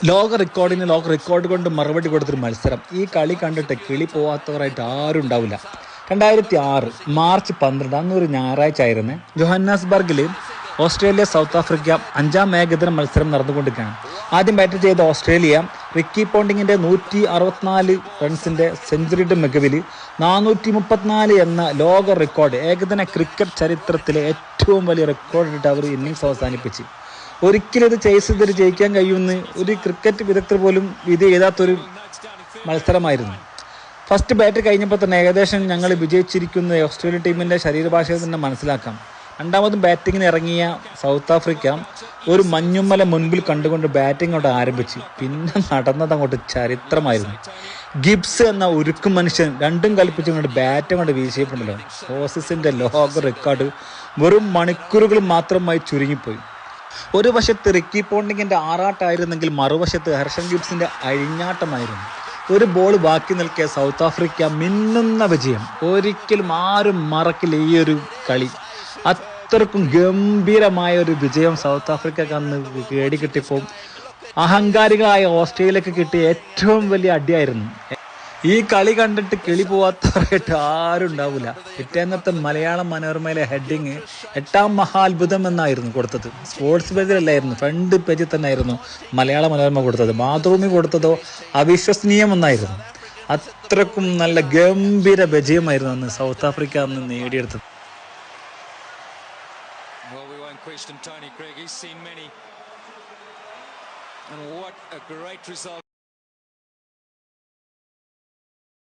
ലോക റെക്കോർഡ് കൊണ്ട് മറുപടി കൊടുത്തൊരു മത്സരം. ഈ കളി കണ്ടിട്ട് കിളി പോവാത്തവരായിട്ട് ആരും ഉണ്ടാവില്ല. 2006 മാർച്ച് 12 അന്നൊരു ഞായറാഴ്ച ആയിരുന്നു. ജോഹന്നാസ്ബർഗിൽ ഓസ്ട്രേലിയ സൗത്ത് ആഫ്രിക്ക 5ാം ഏകദിന മത്സരം നടന്നുകൊണ്ടിരിക്കുകയാണ്. ആദ്യം ബാറ്റ് ചെയ്ത ഓസ്ട്രേലിയ റിക്കി പോണ്ടിങ്ങിന്റെ 164 റൺസിന്റെ സെഞ്ചുറിയുടെ മികവിൽ 434 എന്ന ലോക റെക്കോർഡ്, ഏകദിന ക്രിക്കറ്റ് ചരിത്രത്തിലെ ഏറ്റവും വലിയ റെക്കോർഡിട്ട് അവർ ഇന്നിങ്സ് അവസാനിപ്പിച്ചു. ഒരിക്കലും ഇത് ചെയ്ത് ജയിക്കാൻ കഴിയുമെന്ന് ഒരു ക്രിക്കറ്റ് വിദഗ്ധർ പോലും ഇത് എഴുതാത്തൊരു മത്സരമായിരുന്നു. ഫസ്റ്റ് ബാറ്റ് കഴിഞ്ഞപ്പോൾ തന്നെ ഏകദേശം ഞങ്ങൾ വിജയിച്ചിരിക്കുന്ന ഓസ്ട്രേലിയൻ ടീമിൻ്റെ ശരീരഭാഷയിൽ തന്നെ മനസ്സിലാക്കാം. രണ്ടാമതും ബാറ്റിങ്ങിന് ഇറങ്ങിയ സൗത്ത് ആഫ്രിക്ക ഒരു മഞ്ഞുമല മുൻപിൽ കണ്ടുകൊണ്ട് ബാറ്റിംഗ് കൊണ്ട് ആരംഭിച്ചു. പിന്നെ നടന്നത് അങ്ങോട്ട് ചരിത്രമായിരുന്നു. ഗിബ്സ് എന്ന ഉരുക്കു മനുഷ്യൻ രണ്ടും കൽപ്പിച്ചുകൊണ്ട് ബാറ്റ് കൊണ്ട് വീശിയിട്ടുണ്ടല്ലോ. ഓസീസിൻ്റെ ലോക റെക്കോർഡ് വെറും മണിക്കൂറുകൾ മാത്രമായി ചുരുങ്ങിപ്പോയി. ഒരു വശത്ത് റിക്കി പോണ്ടിങ്ങിന്റെ ആറാട്ടായിരുന്നെങ്കിൽ മറുവശത്ത് ഹർഷൻ ഗിബ്സിന്റെ അഴിഞ്ഞാട്ടമായിരുന്നു. ഒരു ബോൾ ബാക്കി നിൽക്കെ സൗത്ത് ആഫ്രിക്ക മിന്നുന്ന വിജയം. ഒരിക്കലും ആരും മറക്കില്ല ഈ ഒരു കളി. അത്രക്കും ഗംഭീരമായ ഒരു വിജയം സൗത്ത് ആഫ്രിക്കക്ക് അന്ന് കിട്ടിയപ്പോൾ അഹങ്കാരികളായ ഓസ്ട്രേലിയക്ക് കിട്ടിയ ഏറ്റവും വലിയ അടിയായിരുന്നു. ഈ കളി കണ്ടിട്ട് കിളി പോവാത്തവരായിട്ട് ആരും ഉണ്ടാവില്ല. പിറ്റേന്നത്തെ മലയാള മനോരമയിലെ ഹെഡിങ് 8ാം മഹാത്ഭുതം എന്നായിരുന്നു കൊടുത്തത്. സ്പോർട്സ് പേജിലല്ലായിരുന്നു, ഫ്രണ്ട് പേജിൽ തന്നെ ആയിരുന്നു മലയാള മനോരമ കൊടുത്തത്. മാതൃഭൂമി കൊടുത്തതോ അവിശ്വസനീയം എന്നായിരുന്നു. അത്രക്കും നല്ല ഗംഭീര വിജയമായിരുന്നു അന്ന് സൗത്ത് ആഫ്രിക്ക അന്ന് നേടിയെടുത്തത്.